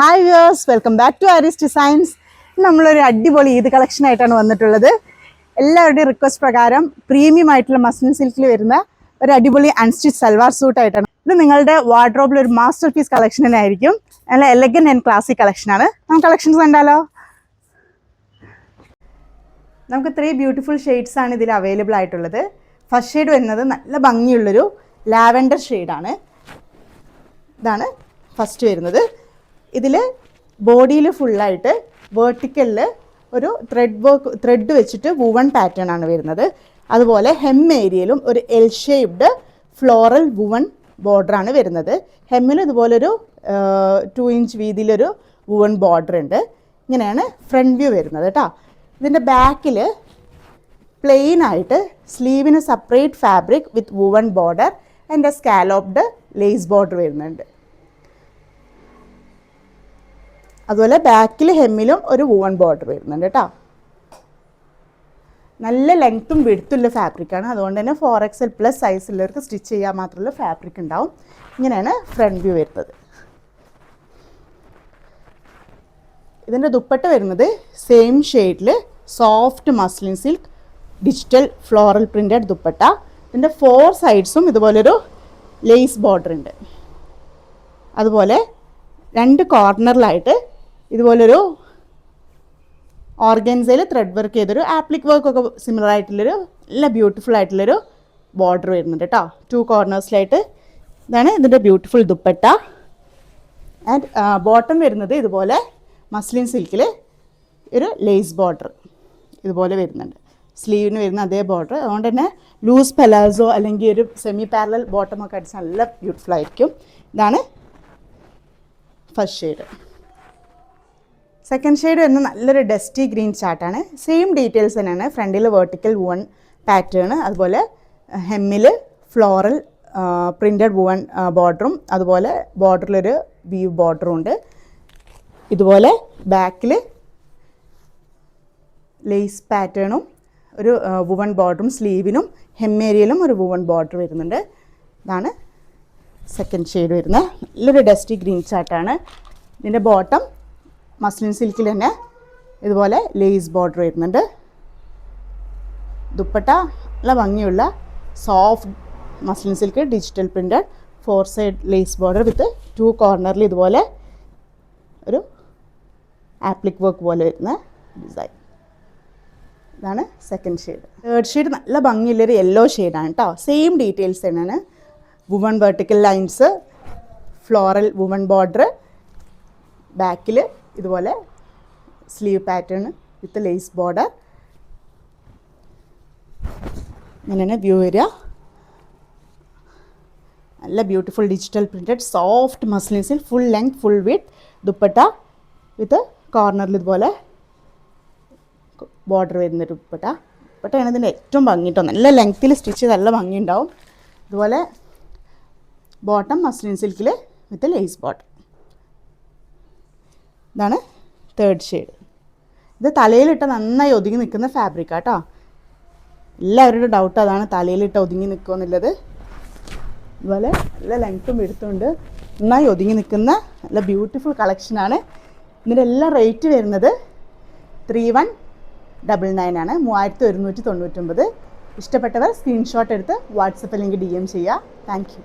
Hi viewers, welcome back to Aaris designs. നമ്മളൊരു അടിപൊളി Eid collection ആയിട്ടാണ് വന്നിട്ടുള്ളത്. എല്ലാവരുടെയും റിക്വസ്റ്റ് പ്രകാരം പ്രീമിയം ആയിട്ടുള്ള മസ്ലിൻ സിൽക്കിൽ വരുന്ന ഒരു അടിപൊളി അൺസ്റ്റിച്ച് സൽവാർ സൂട്ടായിട്ടാണ് ഇത്. നിങ്ങളുടെ വാർഡ്രോബിൽ ഒരു മാസ്റ്റർ പീസ് കളക്ഷൻ തന്നെ ആയിരിക്കും. നല്ല എലഗൻ ആൻഡ് ക്ലാസിക് കളക്ഷനാണ്. നമുക്ക് കളക്ഷൻസ് കണ്ടാലോ? നമുക്ക് 3 ബ്യൂട്ടിഫുൾ ഷെയ്ഡ്സ് ആണ് ഇതിൽ അവൈലബിൾ ആയിട്ടുള്ളത്. ഫസ്റ്റ് ഷെയ്ഡ് വരുന്നത് നല്ല ഭംഗിയുള്ളൊരു ലാവൻഡർ ഷെയ്ഡാണ്. ഇതാണ് ഫസ്റ്റ് വരുന്നത്. ഇതിൽ ബോഡിയിൽ ഫുള്ളായിട്ട് വേർട്ടിക്കലിൽ ഒരു ത്രെഡ് വെച്ചിട്ട് വുവൺ പാറ്റേൺ ആണ് വരുന്നത്. അതുപോലെ ഹെം ഏരിയയിലും ഒരു എൽ ഷേപ്ഡ് ഫ്ലോറൽ വുവൺ ബോർഡറാണ് വരുന്നത്. ഹെമ്മിൽ ഇതുപോലൊരു 2 ഇഞ്ച് വീതിയിലൊരു വുവൺ ബോർഡർ ഉണ്ട്. ഇങ്ങനെയാണ് ഫ്രണ്ട് വ്യൂ വരുന്നത് കേട്ടോ. ഇതിൻ്റെ ബാക്കിൽ പ്ലെയിൻ ആയിട്ട് സ്ലീവിന് separate fabric with woven border and scalloped lace border വരുന്നുണ്ട്. അതുപോലെ ബാക്കിൽ ഹെമ്മിലും ഒരു വുവൺ ബോർഡർ വരുന്നുണ്ട് കേട്ടോ. നല്ല ലെങ്ത്തും വിഡ്ത്തുള്ള ഫാബ്രിക്കാണ്. അതുകൊണ്ട് തന്നെ 4XL+ സൈസുള്ളവർക്ക് സ്റ്റിച്ച് ചെയ്യാൻ മാത്രമുള്ള ഫാബ്രിക് ഉണ്ടാവും. ഇങ്ങനെയാണ് ഫ്രണ്ട് വ്യൂ വരുന്നത്. ഇതിൻ്റെ ദുപ്പട്ട വരുന്നത് സെയിം ഷെയ്ഡിൽ soft muslin silk digital floral printed dupatta. ഇതിൻ്റെ 4 സൈഡ്സും ഇതുപോലൊരു ലേസ് ബോർഡർ ഉണ്ട്. അതുപോലെ 2 കോർണറിലായിട്ട് ഇതുപോലൊരു ഓർഗൻസയിൽ ത്രെഡ് വർക്ക് ചെയ്തൊരു ആപ്ലിക് വർക്കൊക്കെ സിമിലർ ആയിട്ടുള്ളൊരു നല്ല ബ്യൂട്ടിഫുൾ ആയിട്ടുള്ളൊരു ബോർഡർ വരുന്നുണ്ട് കേട്ടോ. 2 കോർണേഴ്സിലായിട്ട്. ഇതാണ് ഇതിൻ്റെ ബ്യൂട്ടിഫുൾ ദുപ്പട്ട. ആൻഡ് ബോട്ടം വരുന്നത് ഇതുപോലെ മസ്ലിൻ സിൽക്കിൽ ഒരു ലേസ് ബോർഡർ ഇതുപോലെ വരുന്നുണ്ട്. സ്ലീവിന് വരുന്ന അതേ ബോർഡർ. അതുകൊണ്ട് തന്നെ ലൂസ് പെലാസോ അല്ലെങ്കിൽ ഒരു സെമി പാരലൽ ബോട്ടമൊക്കെ അടിച്ച് നല്ല ബ്യൂട്ടിഫുൾ ആയിരിക്കും. ഇതാണ് ഫസ്റ്റ് ഷെയ്ഡ്. സെക്കൻഡ് ഷെയ്ഡ് വരുന്നത് നല്ലൊരു ഡസ്റ്റി ഗ്രീൻ ചാർട്ടാണ്. സെയിം ഡീറ്റെയിൽസ് തന്നെയാണ്. ഫ്രണ്ടിൽ വേർട്ടിക്കൽ വുവൺ പാറ്റേൺ, അതുപോലെ ഹെമ്മിൽ ഫ്ലോറൽ പ്രിൻറ്റഡ് വുവൺ ബോർഡറും അതുപോലെ ബോർഡറിലൊരു വീവ് ബോർഡറും ഉണ്ട്. ഇതുപോലെ ബാക്കിൽ ലേസ് പാറ്റേണും ഒരു വുവൺ ബോർഡറും സ്ലീവിനും ഹെമ്മേരിയയിലും ഒരു വുവൺ ബോർഡർ വരുന്നുണ്ട്. ഇതാണ് സെക്കൻഡ് ഷെയ്ഡ് വരുന്നത്. നല്ലൊരു ഡസ്റ്റി ഗ്രീൻ ചാർട്ടാണ്. ഇതിൻ്റെ ബോട്ടം മസ്ലിൻ സിൽക്കിൽ തന്നെ ഇതുപോലെ ലേസ് ബോർഡർ വരുന്നുണ്ട്. ദുപ്പട്ട നല്ല ഭംഗിയുള്ള soft muslin silk digital printed 4 side lace border with 2 കോർണറിൽ ഇതുപോലെ ഒരു ആപ്ലിക് വർക്ക് പോലെ വരുന്ന ഡിസൈൻ. ഇതാണ് സെക്കൻഡ് ഷെയ്ഡ്. തേർഡ് ഷെയ്ഡ് നല്ല ഭംഗിയുള്ളൊരു യെല്ലോ ഷെയ്ഡാണ് കേട്ടോ. സെയിം ഡീറ്റെയിൽസ് തന്നെയാണ്. Woven vertical lines, floral woven border, ബാക്കിൽ ഇതുപോലെ sleeve pattern with lace border. ഇങ്ങനെയാണ് വ്യൂ വരിക. നല്ല beautiful digital printed soft muslin silk full length full width dupatta with കോർണറിൽ ഇതുപോലെ ബോർഡർ വരുന്നൊരു ദുപ്പട്ടയാണ് ഇതിൻ്റെ ഏറ്റവും ഭംഗി കേട്ടോ. നല്ല ലെങ്ത്തിൽ സ്റ്റിച്ച് നല്ല ഭംഗി ഉണ്ടാവും. ഇതുപോലെ ബോട്ടം മസ്ലിൻ സിൽക്കിൽ വിത്ത് ലേസ് ബോർഡർ. ഇതാണ് തേർഡ് ഷെയ്ഡ്. ഇത് തലയിലിട്ട് നന്നായി ഒതുങ്ങി നിൽക്കുന്ന ഫാബ്രിക്കാണ് കേട്ടോ. എല്ലാവരുടെ ഡൗട്ട് അതാണ്, തലയിലിട്ട് ഒതുങ്ങി നിൽക്കുമെന്നുള്ളത്. ഇതുപോലെ നല്ല ലെങ്ത്തും എടുത്തുകൊണ്ട് നന്നായി ഒതുങ്ങി നിൽക്കുന്ന നല്ല ബ്യൂട്ടിഫുൾ കളക്ഷനാണ്. ഇതിൻ്റെ എല്ലാം റേറ്റ് വരുന്നത് 3199 ആണ്, 3199. ഇഷ്ടപ്പെട്ടവർ സ്ക്രീൻഷോട്ട് എടുത്ത് വാട്സപ്പ് അല്ലെങ്കിൽ DM ചെയ്യുക. Thank you.